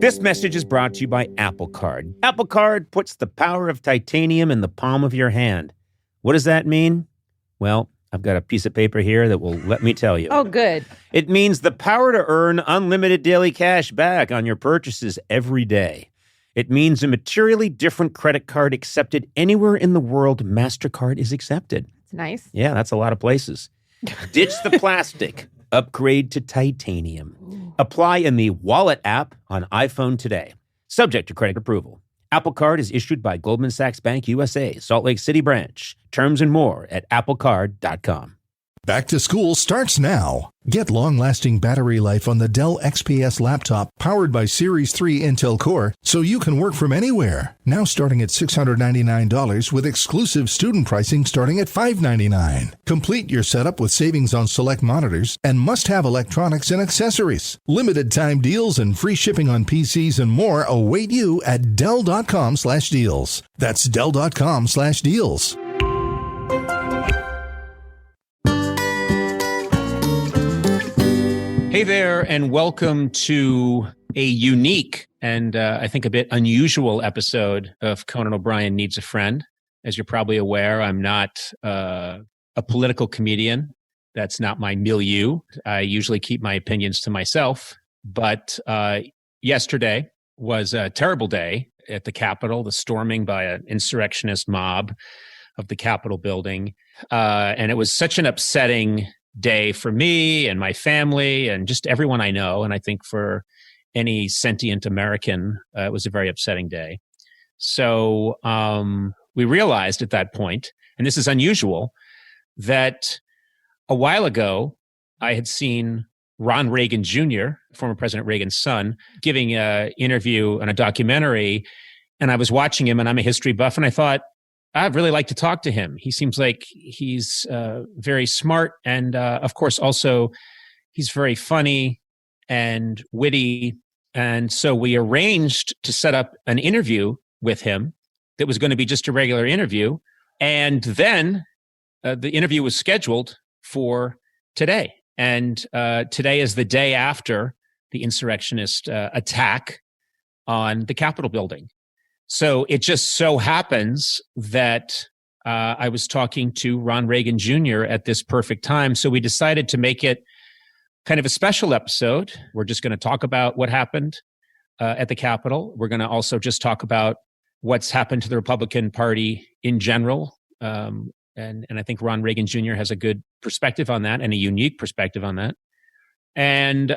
This message is brought to you by Apple Card. Apple Card puts the power of titanium in the palm of your hand. What does that mean? Well, I've got a piece of paper here that will let me tell you. Oh, good. It means the power to earn unlimited daily cash back on your purchases every day. It means a materially different credit card accepted anywhere in the world MasterCard is accepted. It's nice. Yeah, that's a lot of places. Ditch the plastic. Upgrade to titanium. Apply in the Wallet app on iPhone today. Subject to credit approval. Apple Card is issued by Goldman Sachs Bank USA, Salt Lake City branch. Terms and more at applecard.com. Back to school starts now. Get long-lasting battery life on the Dell XPS laptop powered by Series 3 Intel Core so you can work from anywhere. Now starting at $699 with exclusive student pricing starting at $599. Complete your setup with savings on select monitors and must-have electronics and accessories. Limited time deals and free shipping on PCs and more await you at Dell.com/deals. That's Dell.com/deals. Hey there, and welcome to a unique and I think a bit unusual episode of Conan O'Brien Needs a Friend. As you're probably aware, I'm not a political comedian. That's not my milieu. I usually keep my opinions to myself. But yesterday was a terrible day at the Capitol, the storming by an insurrectionist mob of the Capitol building. And it was such an upsetting day for me and my family and just everyone I know. And I think for any sentient American, it was a very upsetting day. So we realized at that point, and this is unusual, that a while ago, I had seen Ron Reagan Jr., former President Reagan's son, giving an interview on a documentary. And I was watching him, and I'm a history buff, and I thought, I'd really like to talk to him. He seems like he's very smart. And of course, also, he's very funny and witty. And so we arranged to set up an interview with him that was going to be just a regular interview. And then the interview was scheduled for today. And today is the day after the insurrectionist attack on the Capitol building. So it just so happens that I was talking to Ron Reagan Jr. at this perfect time. So we decided to make it kind of a special episode. We're just going to talk about what happened at the Capitol. We're going to also just talk about what's happened to the Republican Party in general. And I think Ron Reagan Jr. has a good perspective on that and a unique perspective on that. And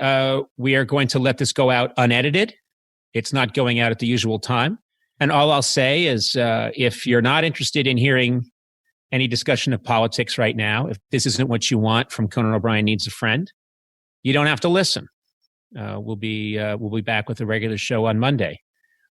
we are going to let this go out unedited. It's not going out at the usual time. And all I'll say is if you're not interested in hearing any discussion of politics right now, if this isn't what you want from Conan O'Brien Needs a Friend, you don't have to listen. We'll be back with a regular show on Monday.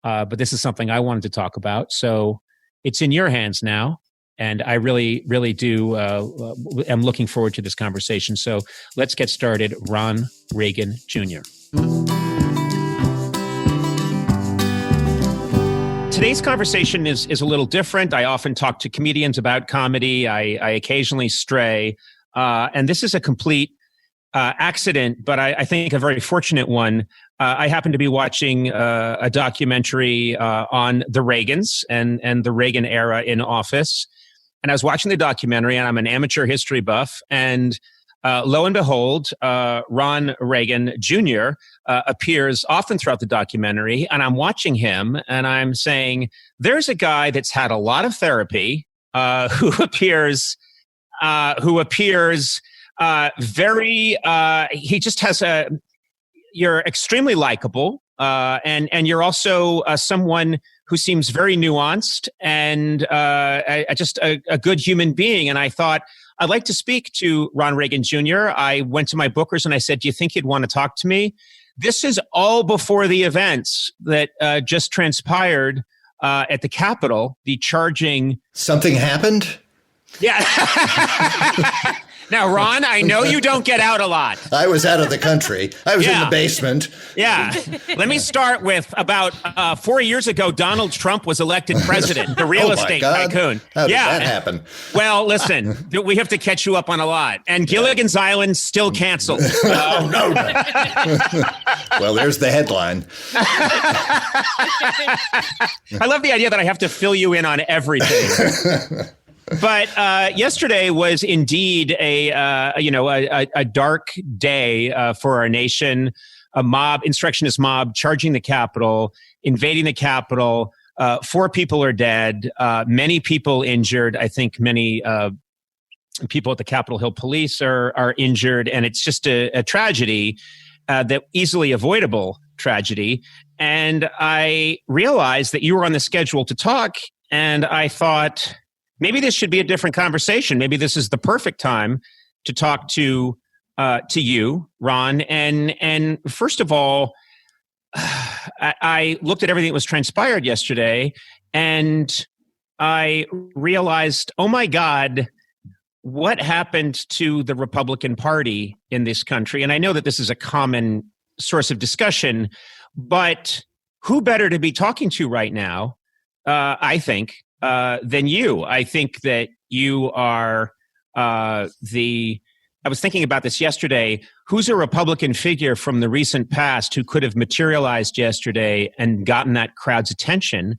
But this is something I wanted to talk about. So it's in your hands now. And I really, really do am looking forward to this conversation. So let's get started. Ron Reagan Jr. Today's conversation is a little different. I often talk to comedians about comedy. I occasionally stray. And this is a complete accident, but I think a very fortunate one. I happen to be watching a documentary on the Reagans and the Reagan era in office. And I was watching the documentary, and I'm an amateur history buff. And lo and behold, Ron Reagan Jr. Appears often throughout the documentary, and I'm watching him, and I'm saying, "There's a guy that's had a lot of therapy who appears very. He just has a. You're extremely likable, and you're also someone who seems very nuanced and just a good human being." And I thought, I'd like to speak to Ron Reagan Jr. I went to my bookers and I said, "Do you think you'd want to talk to me?" This is all before the events that just transpired at the Capitol, the charging. Something happened? Yeah. Now, Ron, I know you don't get out a lot. I was out of the country. I was in the basement. Yeah. Let me start with about 4 years ago, Donald Trump was elected president, the real estate tycoon. How did that happen? Well, listen, we have to catch you up on a lot. And Gilligan's Island still canceled. Oh, no. Well, there's the headline. I love the idea that I have to fill you in on everything. But yesterday was indeed a dark day for our nation. A insurrectionist mob charging the Capitol, invading the Capitol. 4 people are dead, many people injured. I think many people at the Capitol Hill Police are injured, and it's just a tragedy, that easily avoidable tragedy. And I realized that you were on the schedule to talk, and I thought, maybe this should be a different conversation. Maybe this is the perfect time to talk to you, Ron. And first of all, I looked at everything that was transpired yesterday, and I realized, oh my God, what happened to the Republican Party in this country? And I know that this is a common source of discussion, but who better to be talking to right now, I think, than you. I think that you are I was thinking about this yesterday. Who's a Republican figure from the recent past who could have materialized yesterday and gotten that crowd's attention?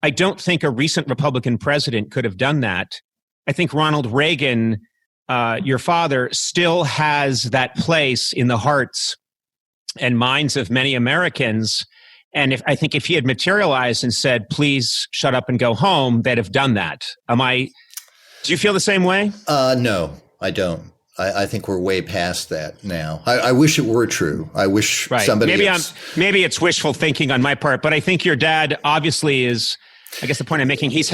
I don't think a recent Republican president could have done that. I think Ronald Reagan, your father, still has that place in the hearts and minds of many Americans. And I think if he had materialized and said, please shut up and go home, they'd have done that. Do you feel the same way? No, I don't. I think we're way past that now. I wish it were true. I wish somebody else. Maybe it's wishful thinking on my part, but I think your dad obviously is, I guess the point I'm making, he's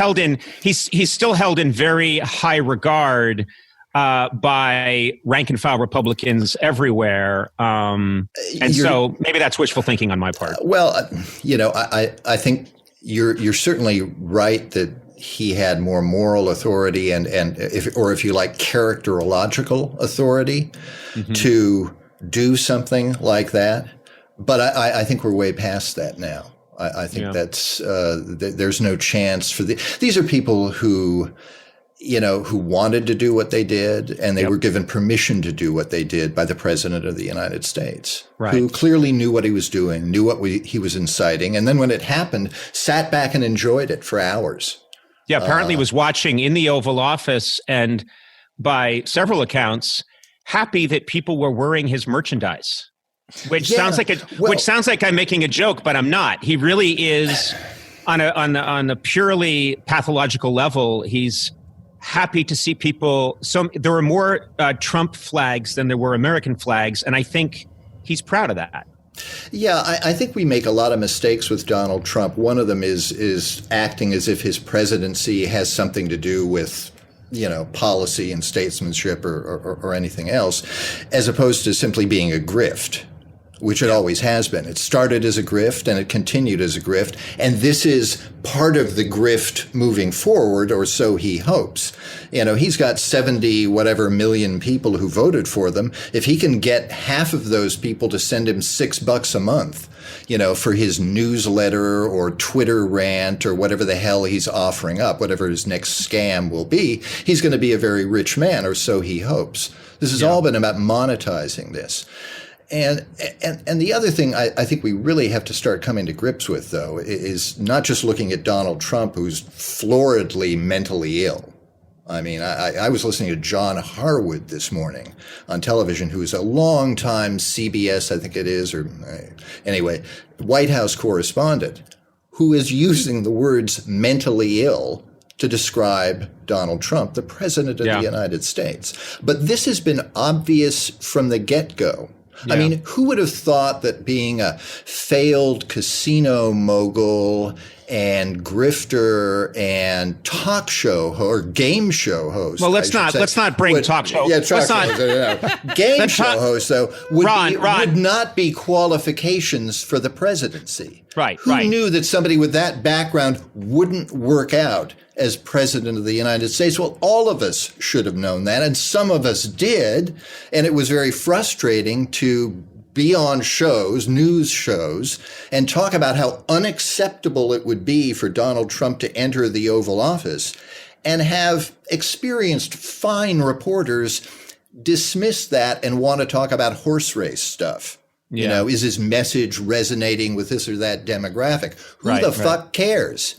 still held in very high regard by rank and file Republicans everywhere. So maybe that's wishful thinking on my part. Well, I think you're certainly right that he had more moral authority and if you like, characterological authority to do something like that. But I think we're way past that now. I think that's there's no chance for these are people who wanted to do what they did, and they were given permission to do what they did by the President of the United States, who clearly knew what he was doing, knew what he was inciting, and then when it happened, sat back and enjoyed it for hours. Yeah, apparently was watching in the Oval Office, and by several accounts, happy that people were wearing his merchandise, which sounds like I'm making a joke, but I'm not. He really is on a purely pathological level. He's happy to see people. So there were more Trump flags than there were American flags, and I think he's proud of that. Yeah, I think we make a lot of mistakes with Donald Trump. One of them is acting as if his presidency has something to do with, policy and statesmanship or anything else, as opposed to simply being a grift, which it always has been. It started as a grift and it continued as a grift. And this is part of the grift moving forward, or so he hopes. He's got 70 whatever million people who voted for them. If he can get half of those people to send him $6 a month, for his newsletter or Twitter rant or whatever the hell he's offering up, whatever his next scam will be, he's going to be a very rich man, or so he hopes. This has all been about monetizing this. And the other thing I think we really have to start coming to grips with, though, is not just looking at Donald Trump, who's floridly mentally ill. I mean, I was listening to John Harwood this morning on television, who's a longtime CBS, I think it is, or anyway, White House correspondent, who is using the words mentally ill to describe Donald Trump, the president of the United States. But this has been obvious from the get-go. Yeah. I mean, who would have thought that being a failed casino mogul and grifter and talk show or game show host. Well, let's not bring talk show. Yeah, talk show. Game show host though would not be qualifications for the presidency. Right. Who knew that somebody with that background wouldn't work out as president of the United States? Well, all of us should have known that, and some of us did, and it was very frustrating to be on shows, news shows, and talk about how unacceptable it would be for Donald Trump to enter the Oval Office, and have experienced, fine reporters dismiss that and want to talk about horse race stuff. Yeah. You know, is his message resonating with this or that demographic? Who the fuck cares?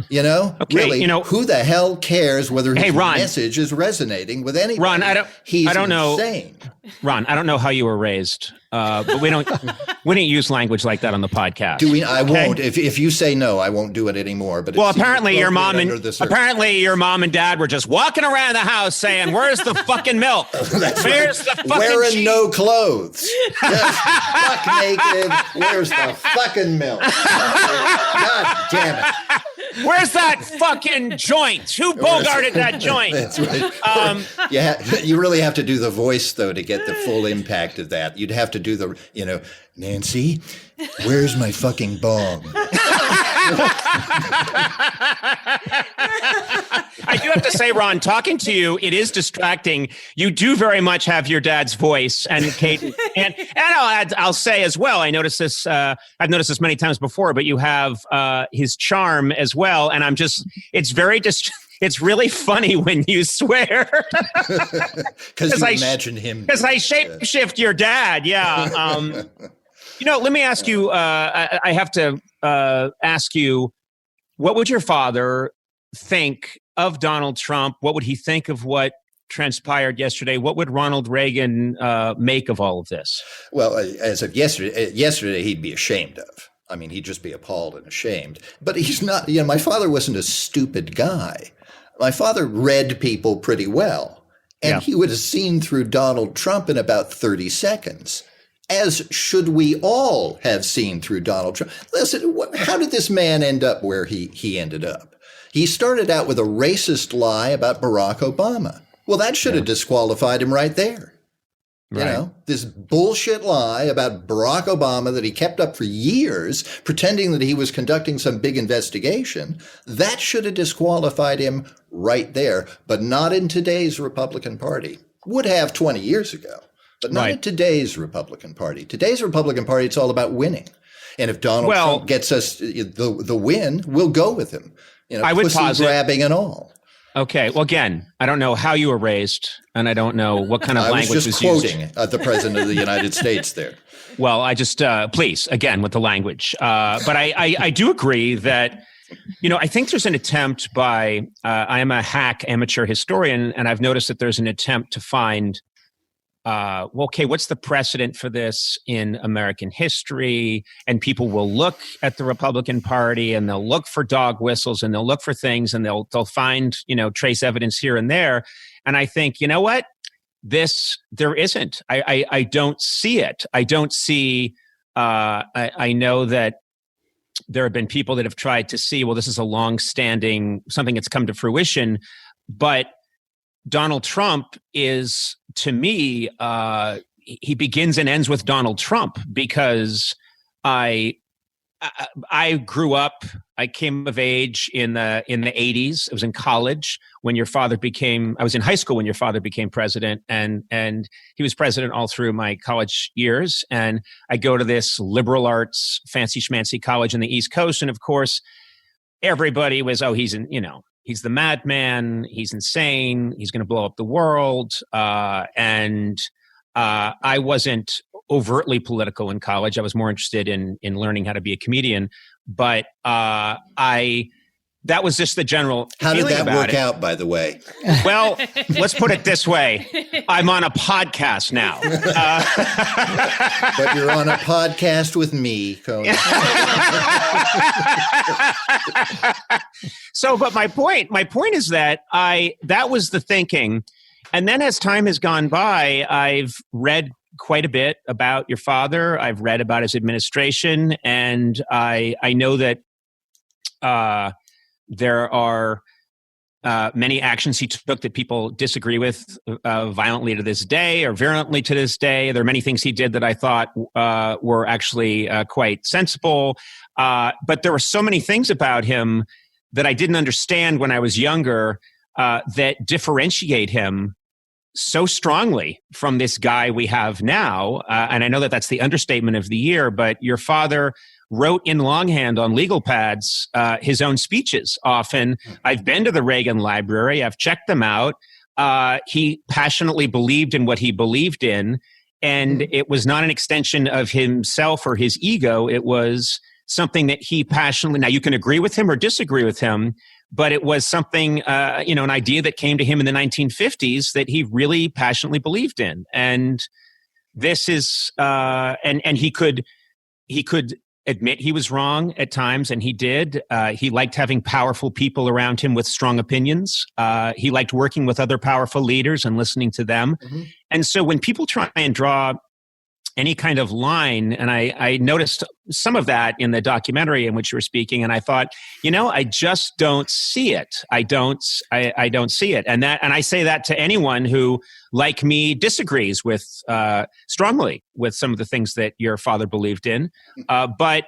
You know, okay, really, who the hell cares whether his message is resonating with anybody? Ron, I don't know. Insane. Ron, I don't know how you were raised, but we don't use language like that on the podcast. Do we? I won't. If you say no, I won't do it anymore. But well, apparently your mom and dad were just walking around the house saying, "Where's the fucking milk? Where's the fucking wearing cheese? No clothes, just fuck naked. Where's the fucking milk? God damn it." Where's that fucking joint? Who bogarted that joint? That's right. You really have to do the voice, though, to get the full impact of that. You'd have to do the, Nancy, where's my fucking bong? I do have to say, Ron, talking to you, it is distracting. You do very much have your dad's voice, and Kate, and I'll say as well. I noticed this. I've noticed this many times before, but you have his charm as well. And it's really funny when you swear. Because you imagine him. Because I shapeshift your dad. Yeah. Let me ask you. I have to ask you. What would your father think of Donald Trump? What would he think of what transpired yesterday? What would Ronald Reagan make of all of this? Well, as of yesterday, he'd be ashamed of. I mean, he'd just be appalled and ashamed. But he's not. My father wasn't a stupid guy. My father read people pretty well, and he would have seen through Donald Trump in about 30 seconds. As should we all have seen through Donald Trump. Listen, how did this man end up where he ended up? He started out with a racist lie about Barack Obama. Well, that should have disqualified him right there. Right. This bullshit lie about Barack Obama that he kept up for years, pretending that he was conducting some big investigation, that should have disqualified him right there, but not in today's Republican Party. Would have 20 years ago. But not in today's Republican Party. Today's Republican Party, it's all about winning. And if Donald Trump gets us the win, we'll go with him. I would pussy grabbing and all. Okay. Well, again, I don't know how you were raised, and I don't know what kind of language was used. I was just quoting the President of the United States there. Well, I just, please, again, with the language. But I do agree that, I think there's an attempt by, I am a hack amateur historian, and I've noticed that there's an attempt to find what's the precedent for this in American history? And people will look at the Republican Party and they'll look for dog whistles and they'll look for things and they'll find, trace evidence here and there. And I think, you know what? There isn't. I don't see it. I don't see, I know that there have been people that have tried to see, well, this is a long-standing, something that's come to fruition, but Donald Trump is, to me, he begins and ends with Donald Trump, because I grew up, I came of age in the 80s. I was in college when your father I was in high school when your father became president, and he was president all through my college years. And I go to this liberal arts, fancy schmancy college in the East Coast. And of course, everybody was, he's the madman. He's insane. He's going to blow up the world. And I wasn't overtly political in college. I was more interested in learning how to be a comedian. But that was just the general How did that work out, by the way? Well, let's put it this way. I'm on a podcast now. But you're on a podcast with me, Conan. But my point is that that was the thinking. And then as time has gone by, I've read quite a bit about your father. I've read about his administration, and I know that There are many actions he took that people disagree with violently to this day, or virulently to this day. There are many things he did that I thought were actually quite sensible. But there were so many things about him that I didn't understand when I was younger that differentiate him so strongly from this guy we have now. And I know that that's the understatement of the year, but your father wrote in longhand on legal pads his own speeches often. I've been to the Reagan Library. I've checked them out. He passionately believed in what he believed in. And it was not an extension of himself or his ego. It was something that he passionately, now you can agree with him or disagree with him, but it was something, an idea that came to him in the 1950s that he really passionately believed in. And this is, and he could admit he was wrong at times, and he did. He liked having powerful people around him with strong opinions. He liked working with other powerful leaders and listening to them. Mm-hmm. And so when people try and draw any kind of line, and I noticed some of that in the documentary in which you were speaking, and I thought, I just don't see it. I don't see it. And I say that to anyone who, like me, disagrees with strongly with some of the things that your father believed in. But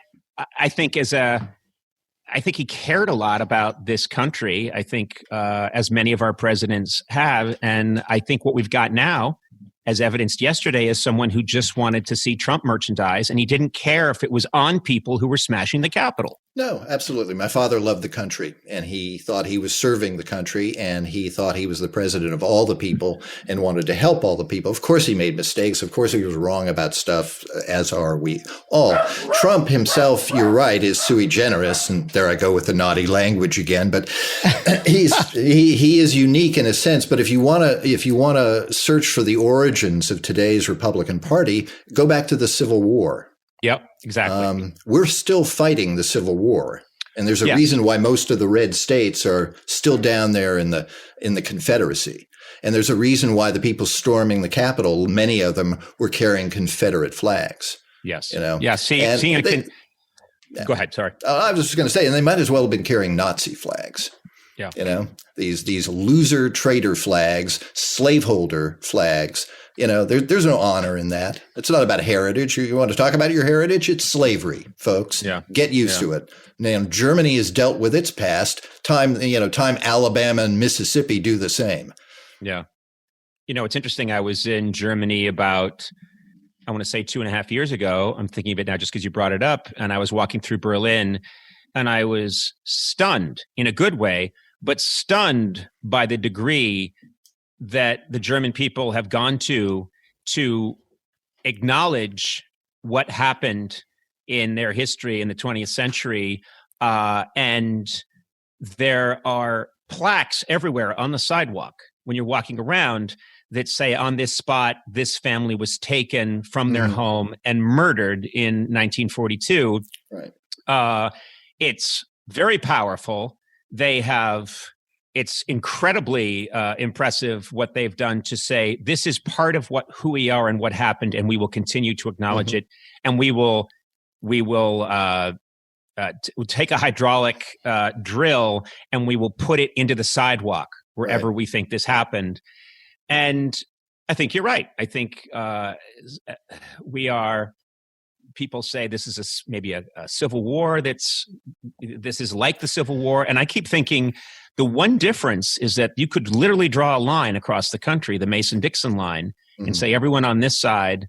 I think he cared a lot about this country. I think as many of our presidents have, and I think what we've got now, as evidenced yesterday, is someone who just wanted to see Trump merchandise, and he didn't care if it was on people who were smashing the Capitol. No, absolutely. My father loved the country, and he thought he was serving the country, and he thought he was the president of all the people and wanted to help all the people. Of course, he made mistakes. Of course, he was wrong about stuff, as are we all. Trump himself, you're right, is sui generis, and there I go with the naughty language again. But he is unique in a sense. But if you want to search for the origins of today's Republican Party, go back to the Civil War. Yep, exactly. We're still fighting the Civil War, and there's a reason why most of the red states are still down there in the Confederacy. And there's a reason why the people storming the Capitol, many of them were carrying Confederate flags. Yes. Yeah. Go ahead. Sorry. I was just going to say, and they might as well have been carrying Nazi flags. Yeah. These loser traitor flags, slaveholder flags. There's no honor in that. It's not about heritage. You want to talk about your heritage? It's slavery, folks. Yeah. Get used to it. Now, Germany has dealt with its past. Time Alabama and Mississippi do the same. Yeah. It's interesting. I was in Germany about, I want to say 2.5 years ago. I'm thinking of it now just because you brought it up. And I was walking through Berlin, and I was stunned in a good way, but stunned by the degree that the German people have gone to acknowledge what happened in their history in the 20th century. And there are plaques everywhere on the sidewalk when you're walking around that say, on this spot, this family was taken from their home and murdered in 1942. Right. It's very powerful. It's incredibly impressive what they've done to say, this is part of who we are and what happened, and we will continue to acknowledge it. And we will take a hydraulic drill, and we will put it into the sidewalk wherever we think this happened. And I think you're right. I think people say this is maybe a civil war. This is like the Civil War. And I keep thinking the one difference is that you could literally draw a line across the country, the Mason-Dixon line, and say everyone on this side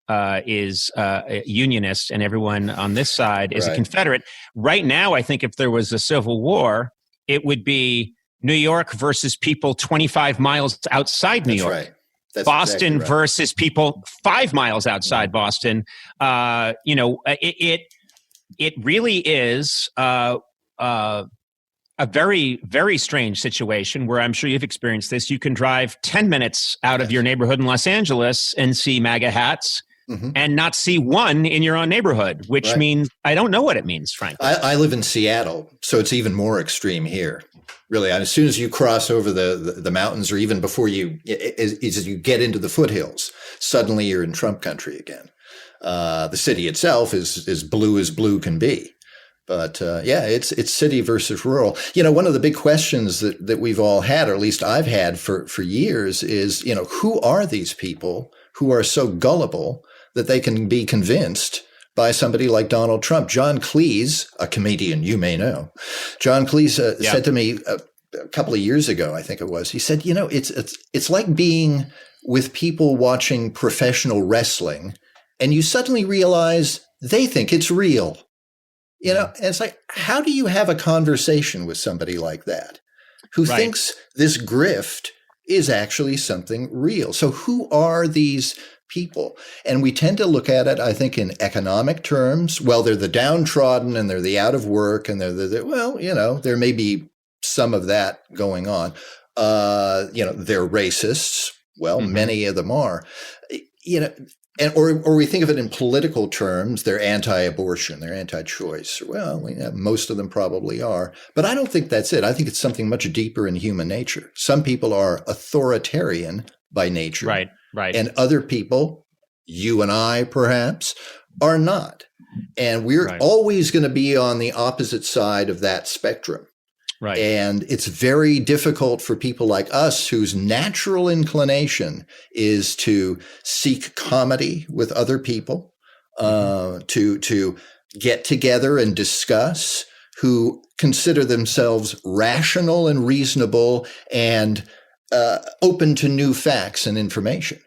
is a Unionist and everyone on this side is a Confederate. Right now, I think if there was a Civil War, it would be New York versus people 25 miles outside New York. Right. That's Boston exactly right. versus people 5 miles outside Boston. It really is a very, very strange situation where I'm sure you've experienced this. You can drive 10 minutes out of your neighborhood in Los Angeles and see MAGA hats and not see one in your own neighborhood, which means I don't know what it means, frankly. I live in Seattle, so it's even more extreme here. Really, as soon as you cross over the mountains, or even before as you get into the foothills, suddenly you're in Trump country again. The city itself is as blue can be. But it's city versus rural. One of the big questions that we've all had, or at least I've had for years, is, who are these people who are so gullible that they can be convinced by somebody like Donald Trump? John Cleese, a comedian you may know, John Cleese said to me a couple of years ago, I think it was, he said, it's like being with people watching professional wrestling, and you suddenly realize they think it's real. And it's like, how do you have a conversation with somebody like that who thinks this grift is actually something real? So who are these people? And we tend to look at it, I think, in economic terms. Well, they're the downtrodden and they're the out of work, and there may be some of that going on. They're racists. Well, many of them are. Or we think of it in political terms, they're anti-abortion, they're anti-choice. Well, most of them probably are. But I don't think that's it. I think it's something much deeper in human nature. Some people are authoritarian by nature. Right. And other people, you and I perhaps, are not. And we're always going to be on the opposite side of that spectrum. Right. And it's very difficult for people like us whose natural inclination is to seek comedy with other people, to get together and discuss, who consider themselves rational and reasonable and open to new facts and information.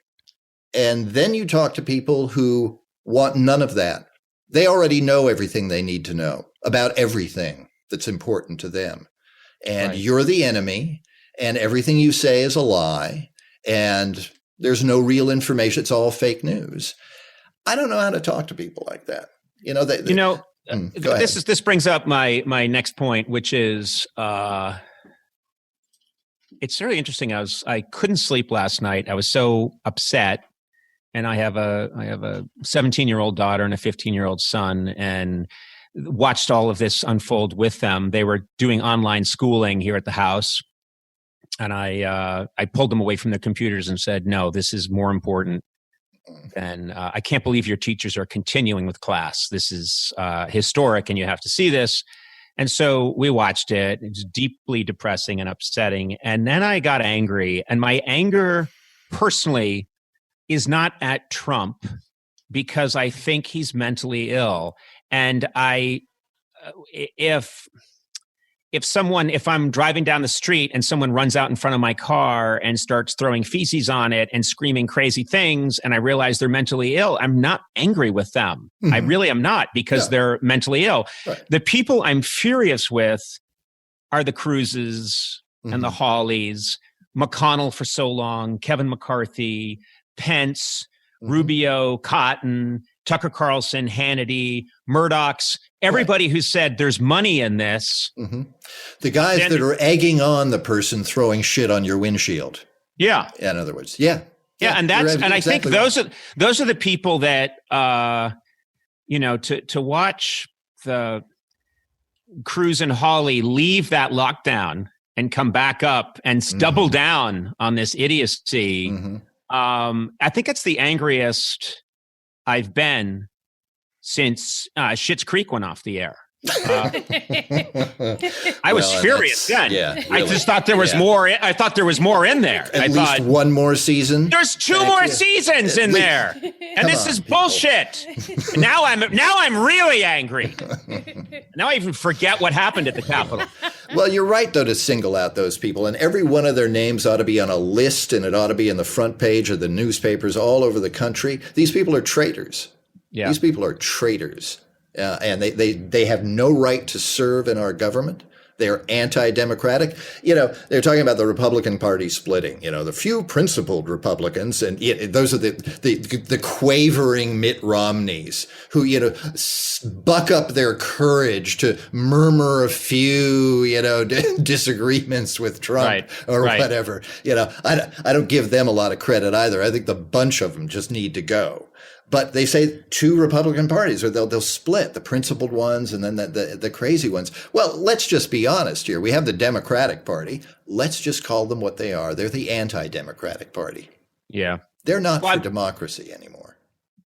And then you talk to people who want none of that. They already know everything they need to know about everything that's important to them. And you're the enemy, and everything you say is a lie, and there's no real information. It's all fake news. I don't know how to talk to people like that. This brings up my next point, which is it's very interesting. I couldn't sleep last night. I was so upset, and I have a 17-year-old daughter and a 15-year-old son, and watched all of this unfold with them. They were doing online schooling here at the house, and I pulled them away from their computers and said, "No, this is more important than I can't believe your teachers are continuing with class. This is historic, and you have to see this." And so we watched it. It was deeply depressing and upsetting. And then I got angry, and my anger personally is not at Trump, because I think he's mentally ill. And if I'm driving down the street and someone runs out in front of my car and starts throwing feces on it and screaming crazy things, and I realize they're mentally ill, I'm not angry with them. I really am not, because they're mentally ill. Right. The people I'm furious with are the Cruzes and the Hawleys, McConnell for so long, Kevin McCarthy, Pence, Rubio, Cotton, Tucker Carlson, Hannity, Murdoch's, everybody who said there's money in this. The guys that are egging on the person throwing shit on your windshield. Yeah. In other words. Yeah. And I think those are the people that to watch the Cruz and Hawley leave that lockdown and come back up and double down on this idiocy. I think it's the angriest I've been since Schitt's Creek went off the air. I was furious then. Yeah, really. I just thought there was more. I thought there was more in there. At least one more season. There's two more seasons in there, and this is bullshit. Now I'm really angry. Now I even forget what happened at the Capitol. Well, you're right, though, to single out those people, and every one of their names ought to be on a list, and it ought to be in the front page of the newspapers all over the country. These people are traitors. Yeah. These people are traitors. And they have no right to serve in our government. They're anti-democratic. They're talking about the Republican Party splitting. The few principled Republicans, and those are the quavering Mitt Romneys who buck up their courage to murmur a few disagreements with Trump or whatever. I don't give them a lot of credit either. I think the bunch of them just need to go. But they say two Republican parties, or they'll split, the principled ones and then the crazy ones. Well, let's just be honest here. We have the Democratic Party. Let's just call them what they are. They're the anti-democratic party. Yeah. They're not for democracy anymore.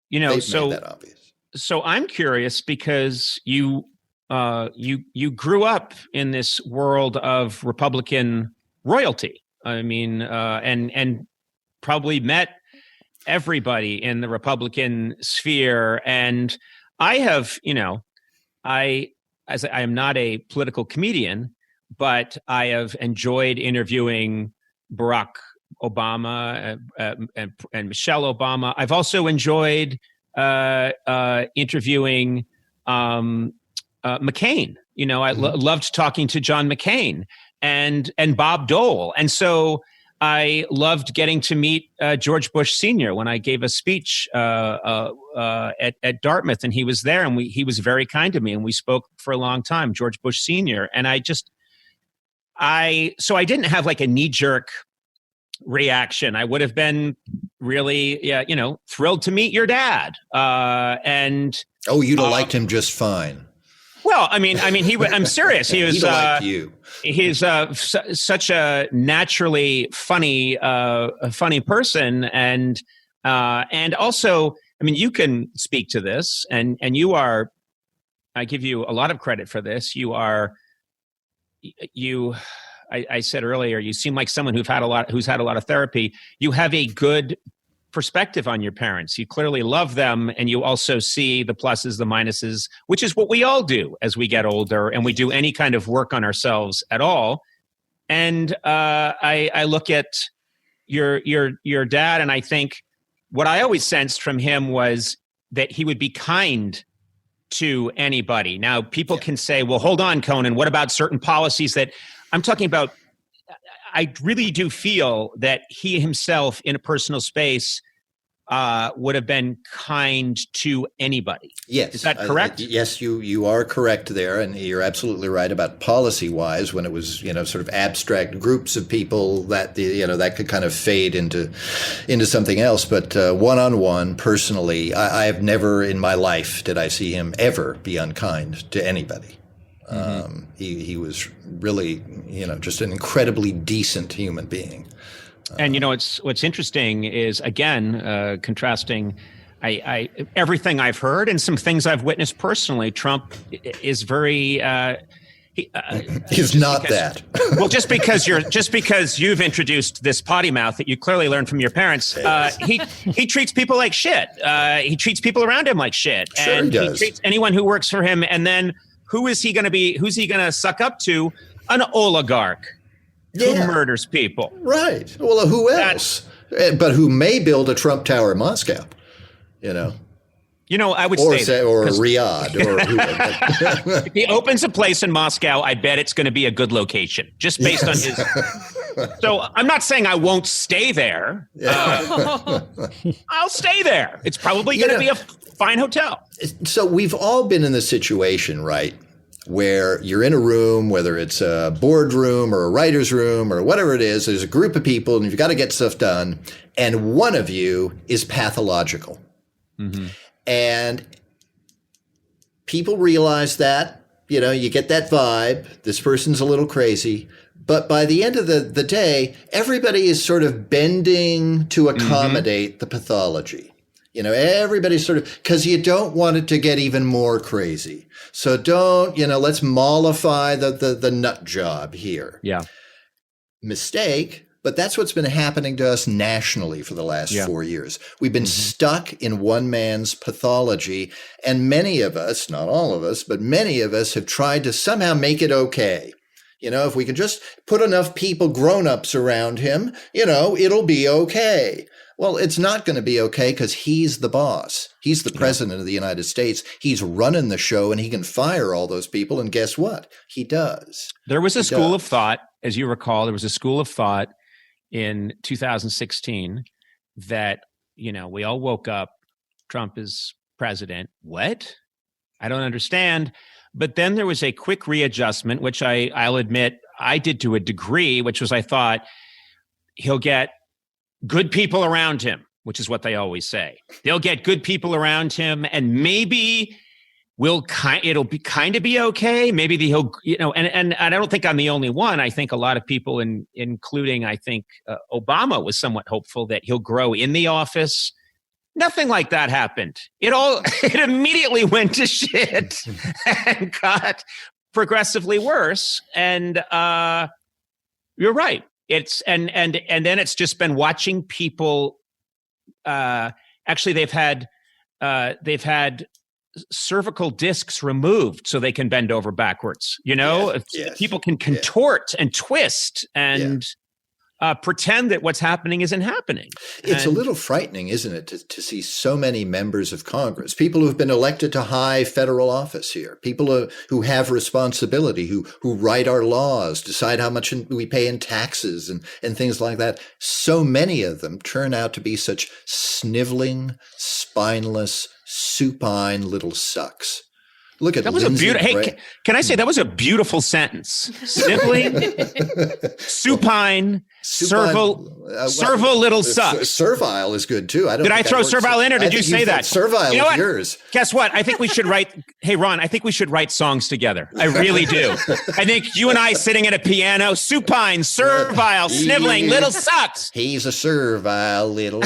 They've made that obvious. So I'm curious, because you you grew up in this world of Republican royalty. I mean, and probably met everybody in the Republican sphere. And I have, I am not a political comedian, but I have enjoyed interviewing Barack Obama and Michelle Obama. I've also enjoyed interviewing McCain. I loved talking to John McCain and Bob Dole. And so I loved getting to meet George Bush Sr. when I gave a speech at Dartmouth, and he was there, and he was very kind to me, and we spoke for a long time, George Bush Sr. And so I didn't have like a knee-jerk reaction. I would have been really, thrilled to meet your dad. You'd have liked him just fine. Well, I'm serious. He was, he'd have liked you. He's such a naturally funny person. And also, you can speak to this, and you are, I give you a lot of credit for this. I said earlier, you seem like someone who's had a lot of therapy. You have a good perspective on your parents. You clearly love them, and you also see the pluses, the minuses, which is what we all do as we get older and we do any kind of work on ourselves at all. And I look at your dad, and I think what I always sensed from him was that he would be kind to anybody. Now, people can say, well, hold on, Conan, what about certain policies that I'm talking about? I really do feel that he himself in a personal space would have been kind to anybody. Yes. Is that correct? Yes, you are correct there. And you're absolutely right about policy-wise, when it was, sort of abstract groups of people that, that could kind of fade into something else. But one-on-one, personally, I have never in my life did I see him ever be unkind to anybody. Mm-hmm. He was really, just an incredibly decent human being. And what's interesting is, again, contrasting I everything I've heard and some things I've witnessed personally. Trump is very he's not that. Well, just because you've introduced this potty mouth that you clearly learned from your parents, he treats people like shit. He treats people around him like shit, sure, and he does. Treats anyone who works for him. And then who's he going to suck up to? An oligarch who murders people. Right. Well, who else? But who may build a Trump Tower in Moscow, I would say or Riyadh. Or if he opens a place in Moscow, I bet it's going to be a good location, just based on his. So I'm not saying I won't stay there. I'll stay there. It's probably going to be a fine hotel. So we've all been in this situation, right, where you're in a room, whether it's a boardroom or a writer's room or whatever it is, there's a group of people and you've got to get stuff done, and one of you is pathological. Mm-hmm. And people realize that, you get that vibe, this person's a little crazy. But by the end of the day, everybody is sort of bending to accommodate the pathology. Everybody's sort of, because you don't want it to get even more crazy. So don't, let's mollify the nut job here. Yeah. Mistake. But that's what's been happening to us nationally for the last 4 years. We've been stuck in one man's pathology. And many of us, not all of us, but many of us have tried to somehow make it okay. If we can just put enough people, grown-ups around him, it'll be okay. Well, it's not going to be okay because he's the boss. He's the president of the United States. He's running the show, and he can fire all those people. And guess what? He does. There was a school of thought, as you recall, there was a school of thought in 2016 that, we all woke up, Trump is president. What? I don't understand. But then there was a quick readjustment, which I'll admit I did to a degree, which was I thought he'll get good people around him, which is what they always say. They'll get good people around him, and maybe it'll be kind of be okay. Maybe he'll, and I don't think I'm the only one. I think a lot of people, including I think Obama, was somewhat hopeful that he'll grow in the office. Nothing like that happened. It immediately went to shit and got progressively worse. And you're right. And then it's just been watching people. Actually, they've had cervical discs removed so they can bend over backwards. People can contort and twist and pretend that what's happening isn't happening. It's a little frightening, isn't it, to see so many members of Congress, people who have been elected to high federal office here, people who have responsibility, who write our laws, decide how much we pay in taxes and things like that. So many of them turn out to be such sniveling, spineless, supine little sucks. Look at that. Was a beautiful. Hey, can I say that was a beautiful sentence? Sniveling, supine, servile little sucks. Servile is good too. Did I throw servile in, or did you say that? Servile is yours. Guess what? I think we should write. Hey, Ron, I think we should write songs together. I really do. I think you and I sitting at a piano, supine, servile, sniveling, little sucks. He's a servile little.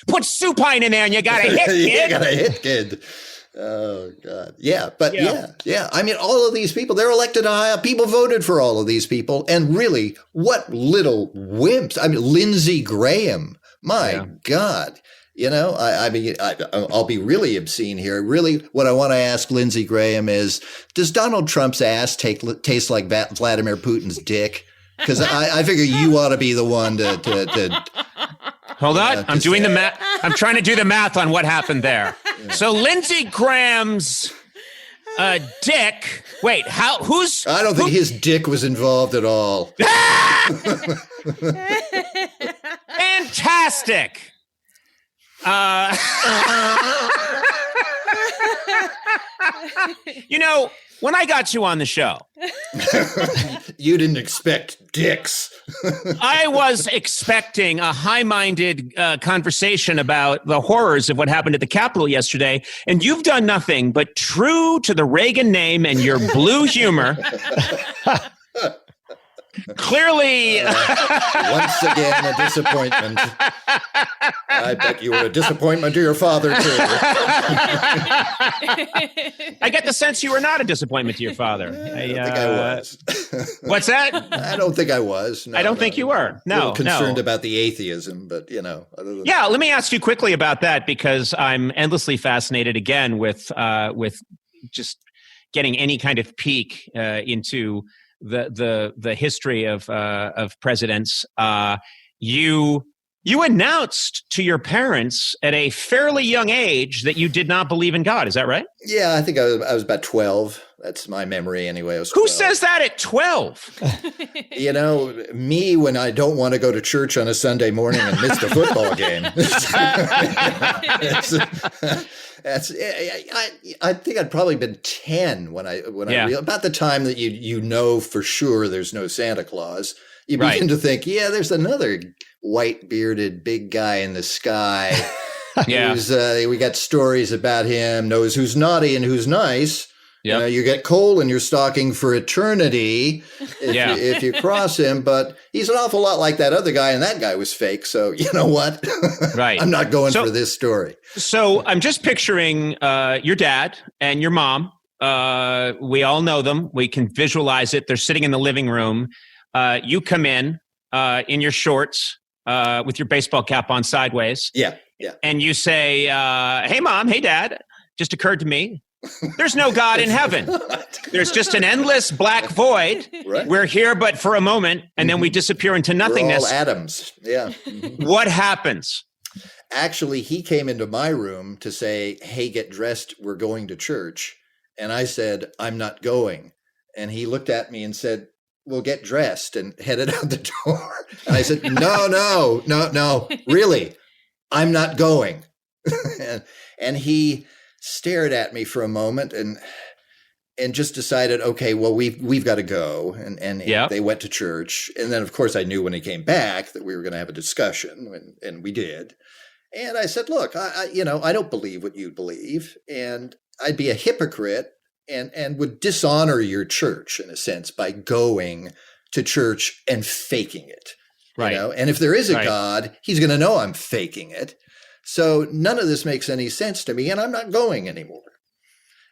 Put supine in there, and you got a hit, kid. You got a hit, kid. Oh God, yeah, but yeah. I mean, all of these people—they're elected high. People voted for all of these people, and really, what little wimps! I mean, Lindsey Graham. My God, I'll be really obscene here. Really, what I want to ask Lindsey Graham is: does Donald Trump's ass taste like Vladimir Putin's dick? Because I figure you ought to be the one to Hold on. I'm doing the math. I'm trying to do the math on what happened there. Yeah. So Lindsey Graham's dick. Wait, who's? I don't think his dick was involved at all. Fantastic. When I got you on the show, you didn't expect dicks. I was expecting a high-minded conversation about the horrors of what happened at the Capitol yesterday, and you've done nothing but, true to the Reagan name and your blue humor, clearly once again a disappointment. I bet you were a disappointment to your father too. I get the sense you were not a disappointment to your father. I don't think I was. What's that? I don't think I was. No, I don't think you were. No, a little concerned about the atheism, but yeah, let me ask you quickly about that, because I'm endlessly fascinated again with just getting any kind of peek into the history of presidents. You announced to your parents at a fairly young age that you did not believe in God. Is that right? Yeah, I think I was about 12. That's my memory anyway. Who says that at 12? Me when I don't want to go to church on a Sunday morning and miss the football game. I think I'd probably been 10 when I about the time that you know for sure there's no Santa Claus. You begin to think, there's another white bearded big guy in the sky. We got stories about him, knows who's naughty and who's nice. Yep. You get coal in your stocking for eternity if you cross him, but he's an awful lot like that other guy, and that guy was fake. So you know what? Right. I'm not going for this story. So I'm just picturing your dad and your mom. We all know them. We can visualize it. They're sitting in the living room. You come in your shorts with your baseball cap on sideways. Yeah. And you say, hey, Mom, hey, Dad, just occurred to me. There's no God in heaven. There's just an endless black void. Right. We're here but for a moment, and then we disappear into nothingness. We're all atoms. Yeah. What happens? Actually, he came into my room to say, hey, get dressed. We're going to church. And I said, I'm not going. And he looked at me and said, well, get dressed, and headed out the door. And I said, no, really, I'm not going. and he stared at me for a moment and just decided, okay, well, we've got to go. And they went to church. And then, of course, I knew when he came back that we were going to have a discussion, and we did. And I said, look, I don't believe what you believe, and I'd be a hypocrite and would dishonor your church in a sense by going to church and faking it. Right. You know? And if there is a Right. God, he's going to know I'm faking it. So none of this makes any sense to me, and I'm not going anymore.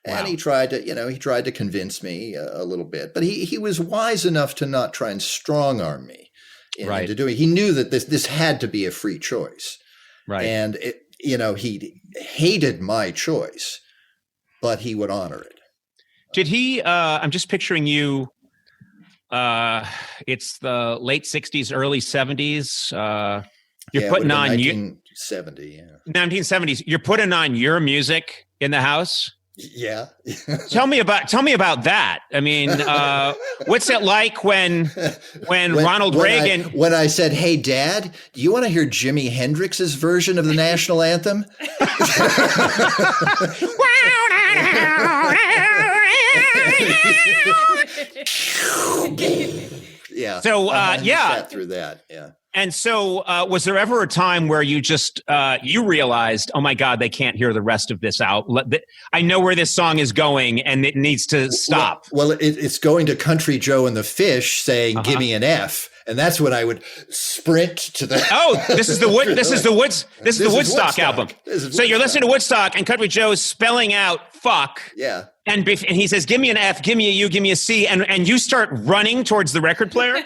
Wow. And he tried to convince me a little bit, but he was wise enough to not try and strong arm me into doing it. He knew that this had to be a free choice. Right. And he hated my choice, but he would honor it. Did he, I'm just picturing you, it's the late 60s, early 70s. You're putting on 1970, 1970s. You're putting on your music in the house. Yeah. Tell me about that. I mean, what's it like when Ronald Reagan? When I said, "Hey, Dad, do you want to hear Jimi Hendrix's version of the national anthem?" Yeah. So, sat through that. Yeah. And so, was there ever a time where you just you realized, oh my God, they can't hear the rest of this out? I know where this song is going, and it needs to stop. Well, it's going to Country Joe and the Fish saying, "Give me an F," and that's when I would sprint to the. Oh, this is the Woodstock album. So you're listening to Woodstock, and Country Joe's spelling out "fuck." Yeah. And he says, "Give me an F, give me a U, give me a C," and you start running towards the record player.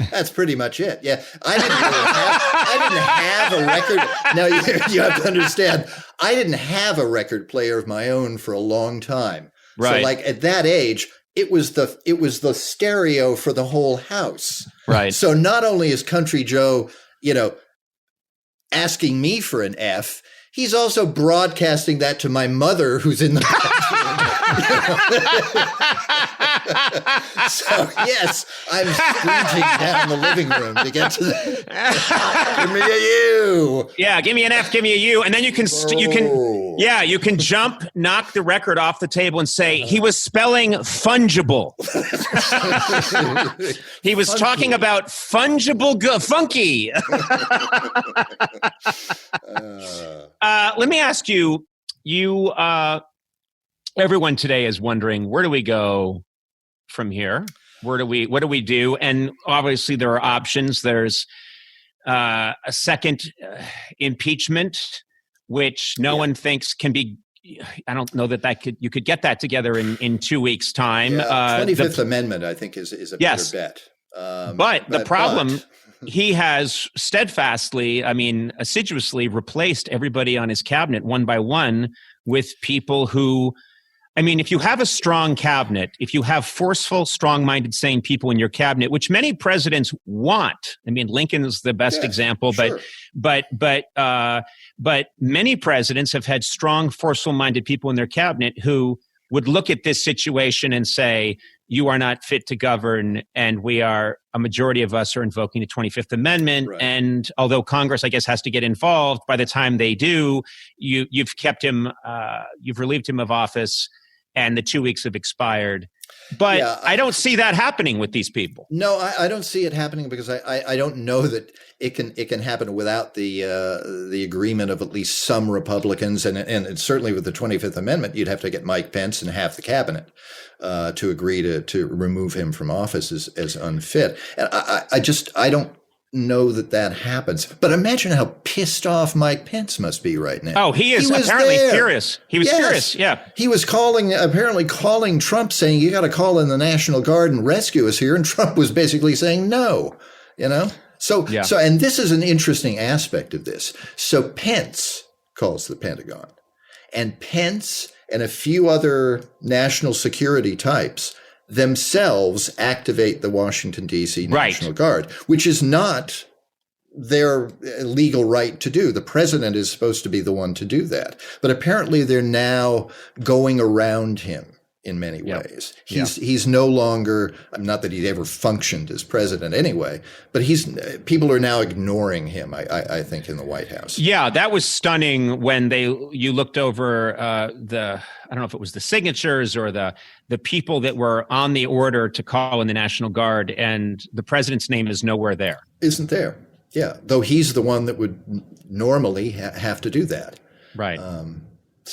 That's pretty much it. Yeah, I didn't have a record. Now you have to understand, I didn't have a record player of my own for a long time. Right. So, like at that age, it was the stereo for the whole house. Right. So not only is Country Joe, asking me for an F, he's also broadcasting that to my mother, who's in the bathroom. So yes, I'm screeching down the living room to get to the. Give me a U. Yeah, give me an F, give me a U, and then you can jump, knock the record off the table, and say he was spelling fungible. He was talking about fungible, funky. Let me ask you. Everyone today is wondering, where do we go from here? What do we do? And obviously there are options. There's a second impeachment, which no one thinks can be. I don't know you could get that together in 2 weeks' time. 25th Amendment, I think, is a better bet. But the problem, he has steadfastly, assiduously replaced everybody on his cabinet one by one with people who, if you have a strong cabinet, if you have forceful, strong-minded, sane people in your cabinet, which many presidents want. Lincoln's the best example, sure. but many presidents have had strong, forceful-minded people in their cabinet who would look at this situation and say, you are not fit to govern, and a majority of us are invoking the 25th Amendment. Right. And although Congress, I guess, has to get involved, by the time they do, you've kept him, you've relieved him of office, and the 2 weeks have expired. But I don't see that happening with these people. No, I don't see it happening because I don't know that it can happen without the agreement of at least some Republicans, and certainly with the 25th Amendment, you'd have to get Mike Pence and half the cabinet to agree to remove him from office as unfit. And I don't know that happens. But imagine how pissed off Mike Pence must be right now. Oh, he is apparently furious. He was furious. Yeah. He was apparently calling Trump saying, you got to call in the National Guard and rescue us here. And Trump was basically saying no, So, and this is an interesting aspect of this. So Pence calls the Pentagon, and Pence and a few other national security types themselves activate the Washington, D.C. National Guard, which is not their legal right to do. The president is supposed to be the one to do that. But apparently they're now going around him in many ways. He's no longer, not that he'd ever functioned as president anyway, but people are now ignoring him, I think, in the White House. Yeah, that was stunning when you looked over I don't know if it was the signatures or the people that were on the order to call in the National Guard, and the president's name is nowhere there. Isn't there? Yeah, though he's the one that would normally have to do that. Right.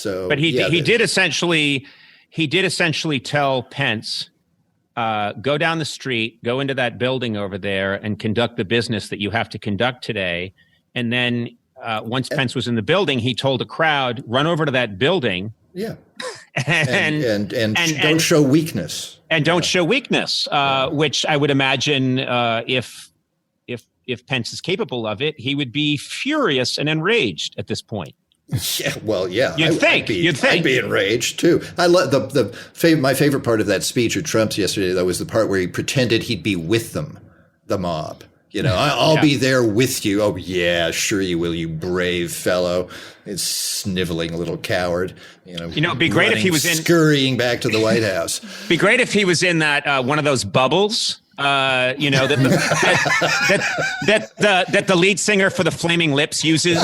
But he did essentially tell Pence go down the street, go into that building over there and conduct the business that you have to conduct today. And then once Pence was in the building, he told a crowd, run over to that building. Yeah. and don't show weakness. And don't show weakness, which I would imagine if Pence is capable of it, he would be furious and enraged at this point. Yeah, well, yeah. You'd think. I'd be enraged too. I love my favorite part of that speech of Trump's yesterday, though, was the part where he pretended he'd be with them, the mob. You know, I'll be there with you. Oh, yeah, sure you will, you brave fellow. It's sniveling little coward. It'd be great if he was scurrying back to the White House. Be great if he was in that one of those bubbles. That the lead singer for the Flaming Lips uses.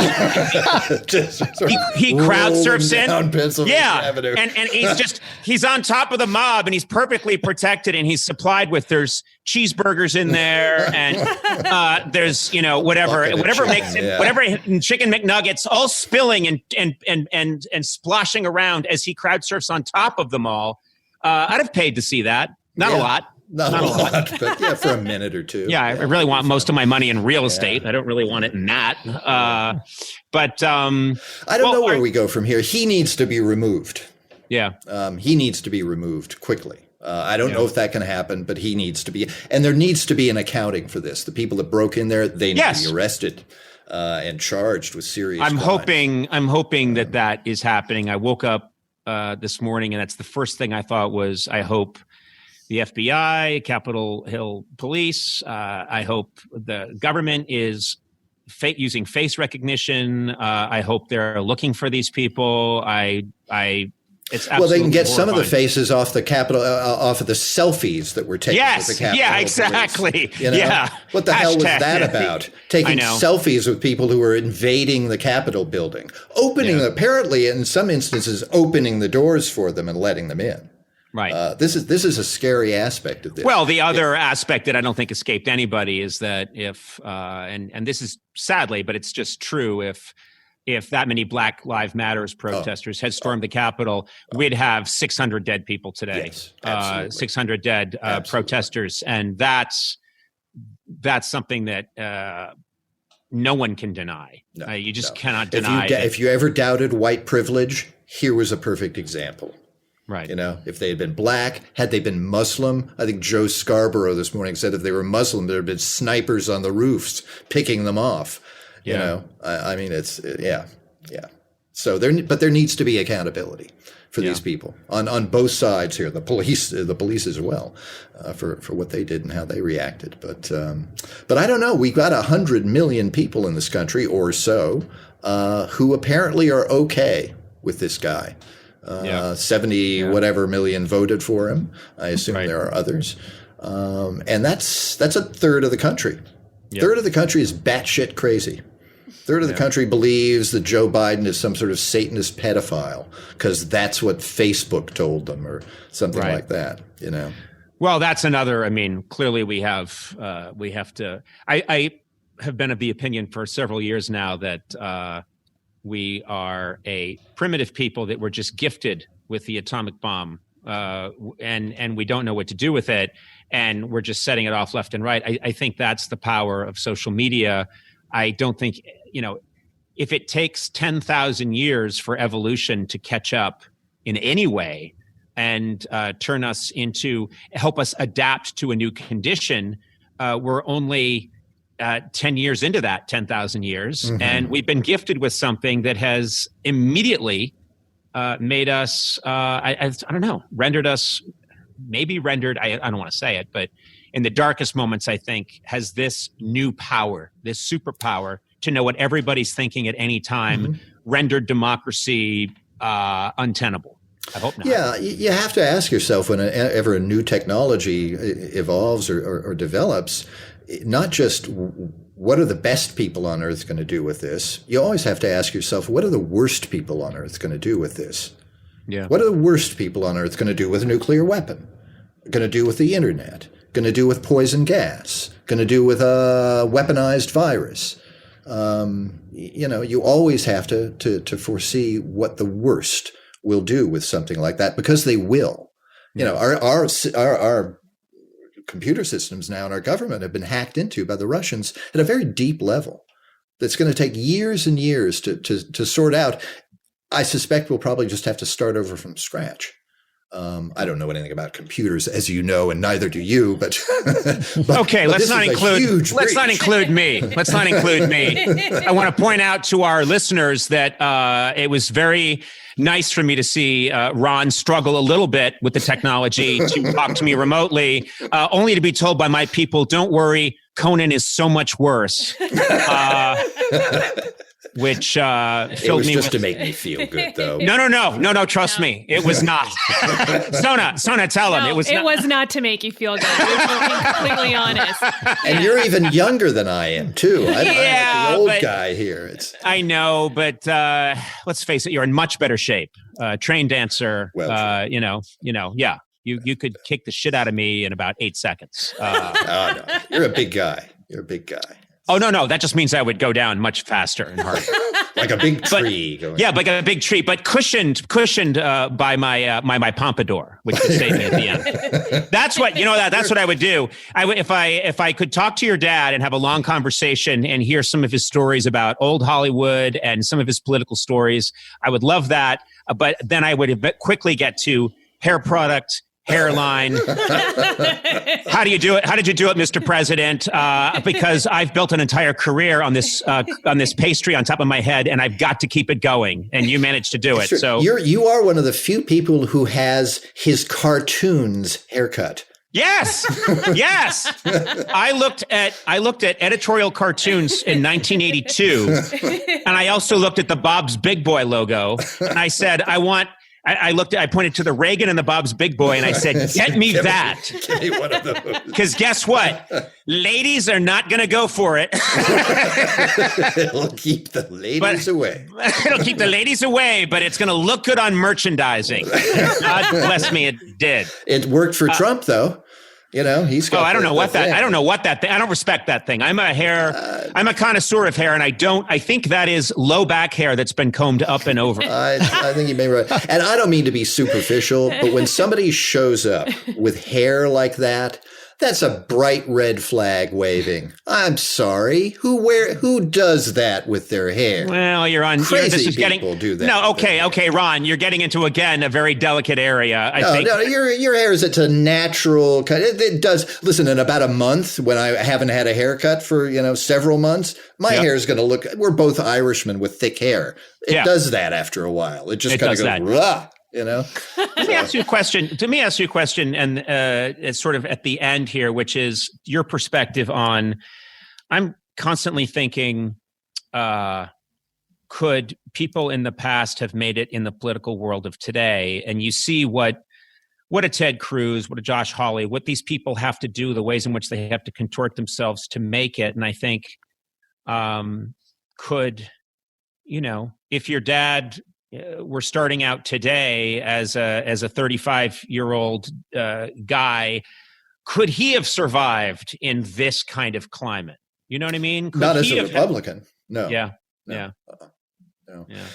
he crowd surfs in. Avenue. and he's on top of the mob and he's perfectly protected and he's supplied with there's cheeseburgers in there and there's whatever chicken McNuggets all spilling and splashing around as he crowd surfs on top of them all. I'd have paid to see that. Not a lot. Not a lot, but yeah, for a minute or two. Yeah, I really want most of my money in real estate. I don't really want it in that. But I don't know where we go from here. He needs to be removed. Yeah. He needs to be removed quickly. I don't know if that can happen, but he needs to be. And there needs to be an accounting for this. The people that broke in there, they need to be arrested and charged with serious crimes. I'm hoping that is happening. I woke up this morning and that's the first thing I thought was, I hope the FBI, Capitol Hill Police. I hope the government is using face recognition. I hope they're looking for these people. It's absolutely they can get horrifying. Some of the faces off the Capitol, off of the selfies that were taken at the Capitol. Yeah, exactly. Police. What the hell was that about? Taking selfies with people who were invading the Capitol building, apparently in some instances, opening the doors for them and letting them in. Right. This is a scary aspect of this. Well, the other aspect that I don't think escaped anybody is that if and this is sadly, but it's just true, if that many Black Lives Matters protesters had stormed the Capitol, we'd have 600 dead people today. Yes, absolutely. 600 dead protesters, and that's something that no one can deny. You just cannot deny. If you ever doubted white privilege, here was a perfect example. Right. If they had been black, had they been Muslim, I think Joe Scarborough this morning said if they were Muslim, there had been snipers on the roofs picking them off. I mean, it's, yeah. So there needs to be accountability for these people on both sides here, the police as well, for what they did and how they reacted. But I don't know. We've got 100 million people in this country or so, who apparently are okay with this guy. 70 whatever million voted for him. I assume there are others. And that's a third of the country. Yep. Third of the country is batshit crazy. Third of the country believes that Joe Biden is some sort of Satanist pedophile because that's what Facebook told them or something like that, Well, that's another, clearly we have to, I have been of the opinion for several years now that we are a primitive people that were just gifted with the atomic bomb, and we don't know what to do with it, and we're just setting it off left and right. I think that's the power of social media. I don't think, if it takes 10,000 years for evolution to catch up in any way and help us adapt to a new condition, we're only 10 years into that 10,000 years. And we've been gifted with something that has immediately made us, I don't know, rendered us, I don't want to say it, but in the darkest moments, I think, has this new power, this superpower to know what everybody's thinking at any time, rendered democracy untenable. I hope not. Yeah, you have to ask yourself whenever a new technology evolves or develops, not just what are the best people on earth going to do with this? You always have to ask yourself, what are the worst people on earth going to do with this? Yeah. What are the worst people on earth going to do with a nuclear weapon? Going to do with the internet? Going to do with poison gas? Going to do with a weaponized virus? You always have to foresee what the worst will do with something like that, because they will. Our computer systems now in our government have been hacked into by the Russians at a very deep level. That's going to take years and years to sort out. I suspect we'll probably just have to start over from scratch. I don't know anything about computers, as you know, and neither do you. But okay, let's not include me. Let's not include me. I want to point out to our listeners that it was very nice for me to see Ron struggle a little bit with the technology to talk to me remotely, only to be told by my people, "Don't worry, Conan is so much worse." Which filled me with... It was just to make me feel good, though. No, trust me. It was not. Sona, tell him. It was not to make you feel good. We're being completely honest. And you're even younger than I am, too. I'm like the old guy here. I know, but let's face it, you're in much better shape. Trained dancer, yeah. You could kick the shit out of me in about 8 seconds. No. You're a big guy. Oh, no. That just means I would go down much faster and harder. Like a big tree. Like a big tree, but cushioned by my pompadour, which would save me at the end. That's what I would do. If I could talk to your dad and have a long conversation and hear some of his stories about old Hollywood and some of his political stories, I would love that. But then I would quickly get to hair product, hairline. How do you do it? How did you do it, Mr. President? Because I've built an entire career on this pastry on top of my head, and I've got to keep it going. And you managed to do it. Sure. So you are one of the few people who has his cartoons haircut. Yes. I looked at editorial cartoons in 1982, and I also looked at the Bob's Big Boy logo, and I said, I pointed to the Reagan and the Bob's Big Boy, and I said, get me that. Give me one of those. Because guess what? Ladies are not going to go for it. It'll keep the ladies away. It'll keep the ladies away, but it's going to look good on merchandising. God bless me, it did. It worked for Trump, though. He's got. I don't know what that thing. I don't respect that thing. I'm a connoisseur of hair, and I think that is low back hair that's been combed up and over. I think you may be right. And I don't mean to be superficial, but when somebody shows up with hair like that, that's a bright red flag waving. I'm sorry. Who does that with their hair? Well, Crazy people do that. No, okay, Ron, you're getting into again a very delicate area. I think your hair is a natural cut. It does. Listen, in about a month, when I haven't had a haircut for several months, my hair is going to look. We're both Irishmen with thick hair. It does that after a while. It just kind of goes. Rah. Let me ask you a question, and it's sort of at the end here, which is your perspective on. I'm constantly thinking, could people in the past have made it in the political world of today? And you see what a Ted Cruz, what a Josh Hawley, what these people have to do, the ways in which they have to contort themselves to make it. And I think, if your dad were starting out today as a 35-year-old guy, could he have survived in this kind of climate? You know what I mean? Not as a Republican. No. Yeah.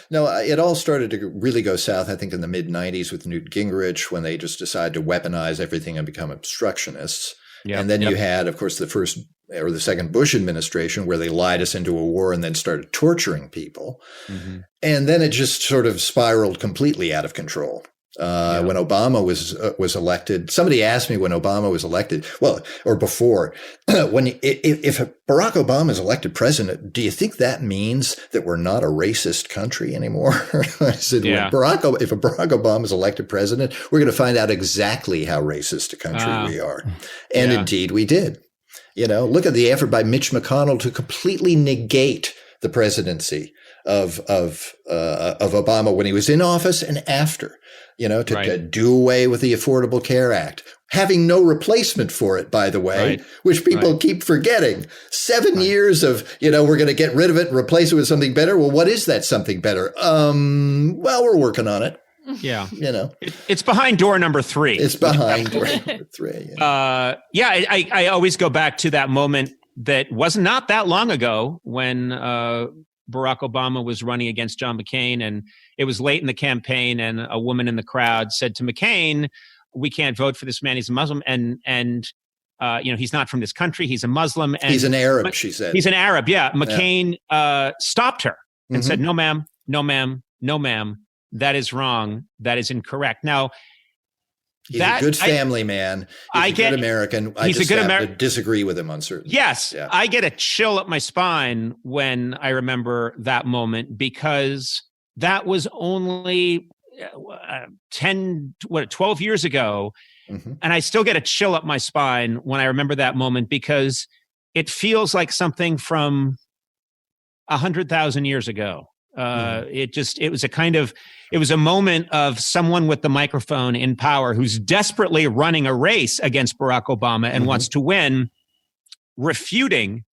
No, it all started to really go south, I think, in the mid-'90s with Newt Gingrich, when they just decided to weaponize everything and become obstructionists. Yep. And then you had, of course, the first or the second Bush administration, where they lied us into a war and then started torturing people. Mm-hmm. And then it just sort of spiraled completely out of control. When Obama was elected, somebody asked me when Obama was elected, or before, if Barack Obama is elected president, do you think that means that we're not a racist country anymore? I said, if Barack Obama is elected president, we're going to find out exactly how racist a country we are. And indeed we did. Look at the effort by Mitch McConnell to completely negate the presidency of Obama when he was in office and after. To do away with the Affordable Care Act, having no replacement for it, by the way, which people keep forgetting. 7 years of, we're going to get rid of it and replace it with something better. Well, what is that something better? We're working on it. Yeah. It's behind door number 3. It's behind door number 3. Yeah. I always go back to that moment that was not that long ago when Barack Obama was running against John McCain, and it was late in the campaign, and a woman in the crowd said to McCain, "We can't vote for this man. He's a Muslim." And he's not from this country. He's a Muslim. And he's an Arab, she said. He's an Arab, yeah. McCain stopped her and said, no, ma'am, no, ma'am, no, ma'am. That is wrong. That is incorrect. Now, he's a good family man. He's a good American. I just have to disagree with him on certain things. Yes. Yeah. I get a chill up my spine when I remember that moment, because that was only 12 years ago. And I still get a chill up my spine when I remember that moment, because it feels like something from 100,000 years ago. It was a moment of someone with the microphone in power who's desperately running a race against Barack Obama and wants to win, refuting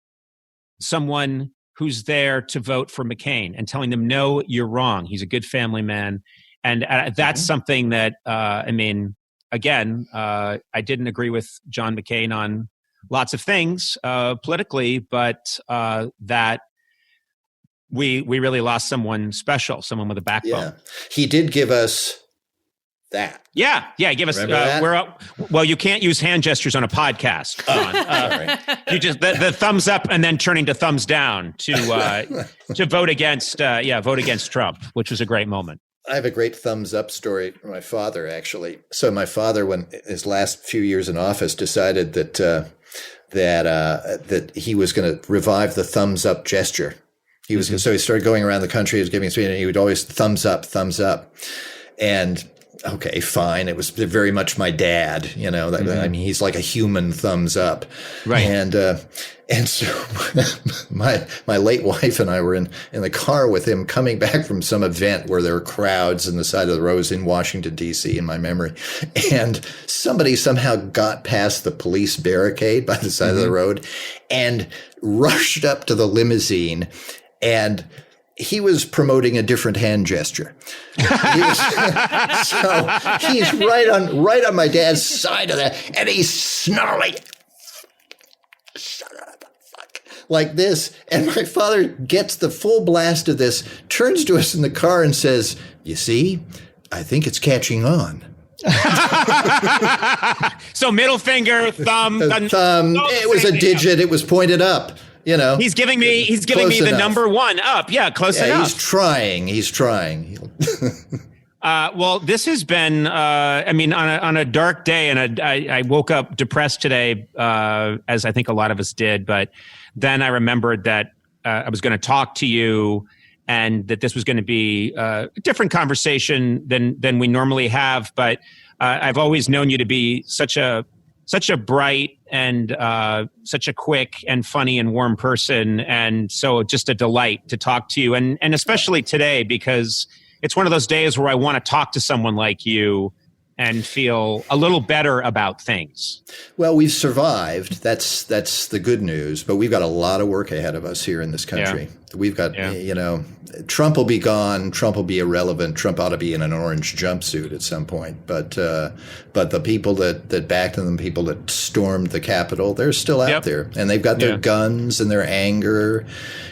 someone who's there to vote for McCain and telling them, no, you're wrong. He's a good family man. And that's something that, again, I didn't agree with John McCain on lots of things politically, but that we really lost someone special, someone with a backbone. Yeah. He did give us that. Yeah. Give us. We're up. Well, you can't use hand gestures on a podcast. You just the thumbs up and then turning to thumbs down to vote against Trump, which was a great moment. I have a great thumbs up story from my father, actually. So my father, when his last few years in office, decided that he was going to revive the thumbs up gesture. So he started going around the country, he was giving a speech, and he would always thumbs up. And okay, fine. It was very much my dad, I mean, he's like a human thumbs up. Right. And so my late wife and I were in the car with him coming back from some event where there were crowds on the side of the roads in Washington, D.C., in my memory. And somebody somehow got past the police barricade by the side of the road and rushed up to the limousine. And he was promoting a different hand gesture. So he's right on my dad's side of that, and he's snarling, shut up, fuck, like this. And my father gets the full blast of this, turns to us in the car and says, you see, I think it's catching on. So middle finger, thumb. It was a digit. It was pointed up. He's giving me the number one up. Yeah, close enough. He's trying. Well, this has been, on a dark day, and I woke up depressed today, as I think a lot of us did. But then I remembered that I was going to talk to you, and that this was going to be a different conversation than we normally have. But I've always known you to be such a bright and such a quick and funny and warm person. And so just a delight to talk to you. And especially today, because it's one of those days where I want to talk to someone like you and feel a little better about things. Well, we've survived. That's the good news. But we've got a lot of work ahead of us here in this country. Yeah. We've got, Trump will be gone. Trump will be irrelevant. Trump ought to be in an orange jumpsuit at some point. But the people that backed him, the people that stormed the Capitol, they're still out there. And they've got their guns and their anger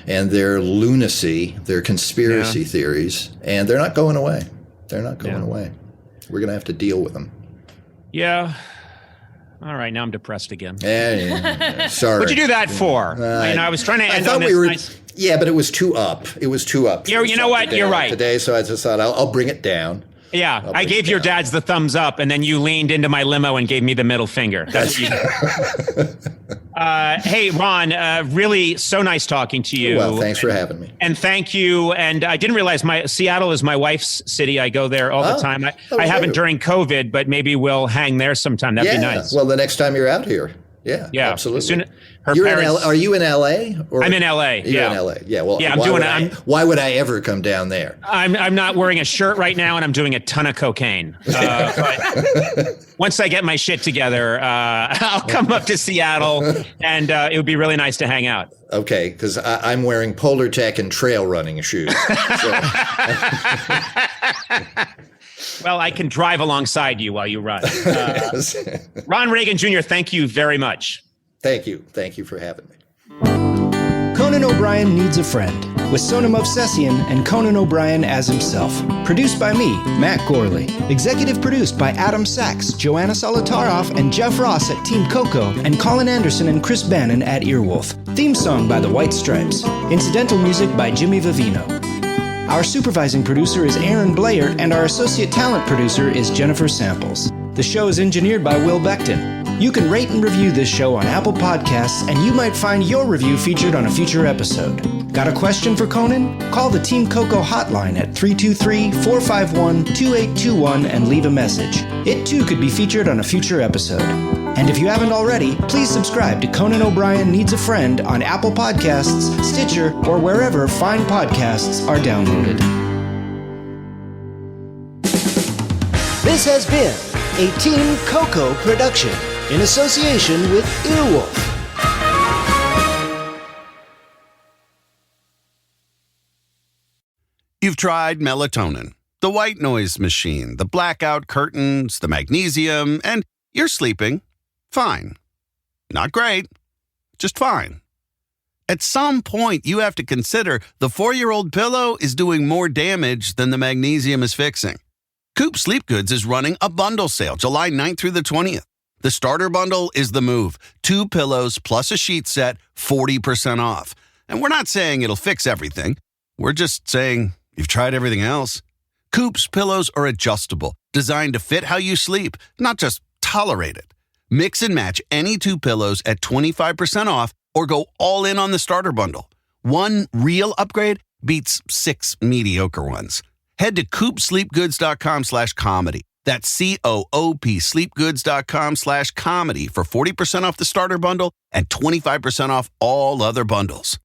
and their lunacy, their conspiracy theories. And they're not going away. They're not going away. We're going to have to deal with them. Yeah. All right. Now I'm depressed again. Yeah. Sorry. What'd you do that for? I was trying to end on this Yeah, but it was too up. You know what? You're right. Today, so I just thought I'll bring it down. Yeah. I gave your dads the thumbs up, and then you leaned into my limo and gave me the middle finger. That's you. Hey, Ron, really so nice talking to you. Well, thanks for having me. And thank you. And I didn't realize Seattle is my wife's city. I go there all the time. I haven't during COVID, but maybe we'll hang there sometime. That'd be nice. Well, the next time you're out here. Yeah, absolutely. Are you in LA? I'm in LA. You're in LA. Yeah. Well, why would I ever come down there? I'm not wearing a shirt right now, and I'm doing a ton of cocaine. But once I get my shit together, I'll come up to Seattle, and it would be really nice to hang out. Okay, because I'm wearing Polar Tech and trail running shoes. Well, I can drive alongside you while you run. Ron Reagan Jr., thank you very much. Thank you. Thank you for having me. Conan Conan O'Brien Needs a Friend, with Sona Movsesian and Conan O'Brien as himself. Produced by me, Matt Gorley. Executive produced by Adam Sachs, Joanna Solitaroff, and Jeff Ross at Team Coco, and Colin Anderson and Chris Bannon at Earwolf. Theme song by the White Stripes. Incidental music by Jimmy Vivino. Our supervising producer is Aaron Blair, and our associate talent producer is Jennifer Samples. The show is engineered by Will Beckton. You can rate and review this show on Apple Podcasts, and you might find your review featured on a future episode. Got a question for Conan? Call the Team Coco hotline at 323-451-2821 and leave a message. It too could be featured on a future episode. And if you haven't already, please subscribe to Conan O'Brien Needs a Friend on Apple Podcasts, Stitcher, or wherever fine podcasts are downloaded. This has been a Team Coco production in association with Earwolf. You've tried melatonin, the white noise machine, the blackout curtains, the magnesium, and you're sleeping fine. Not great, just fine. At some point, you have to consider the 4-year-old pillow is doing more damage than the magnesium is fixing. Coop Sleep Goods is running a bundle sale July 9th through the 20th. The starter bundle is the move. 2 pillows plus a sheet set, 40% off. And we're not saying it'll fix everything. We're just saying you've tried everything else. Coop's pillows are adjustable, designed to fit how you sleep, not just tolerate it. Mix and match any 2 pillows at 25% off or go all in on the starter bundle. One real upgrade beats 6 mediocre ones. Head to coopsleepgoods.com/comedy. That's COOP sleepgoods.com/comedy for 40% off the starter bundle and 25% off all other bundles.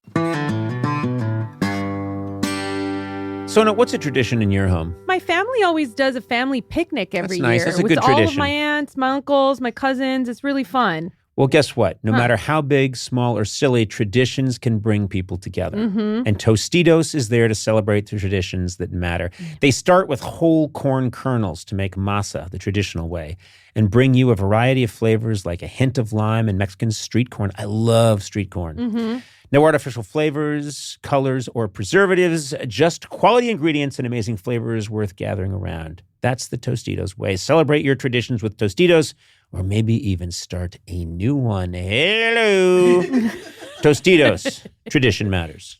Sona, what's a tradition in your home? My family always does a family picnic every That's nice. year That's a with good all of tradition. my aunts, my uncles, my cousins. It's really fun. Well, guess what? No matter how big, small, or silly, traditions can bring people together. And Tostitos is there to celebrate the traditions that matter. They start with whole corn kernels to make masa the traditional way and bring you a variety of flavors like a hint of lime and Mexican street corn. I love street corn. No artificial flavors, colors, or preservatives, just quality ingredients and amazing flavors worth gathering around. That's the Tostitos way. Celebrate your traditions with Tostitos, or maybe even start a new one. Hello. Tostitos. Tradition matters.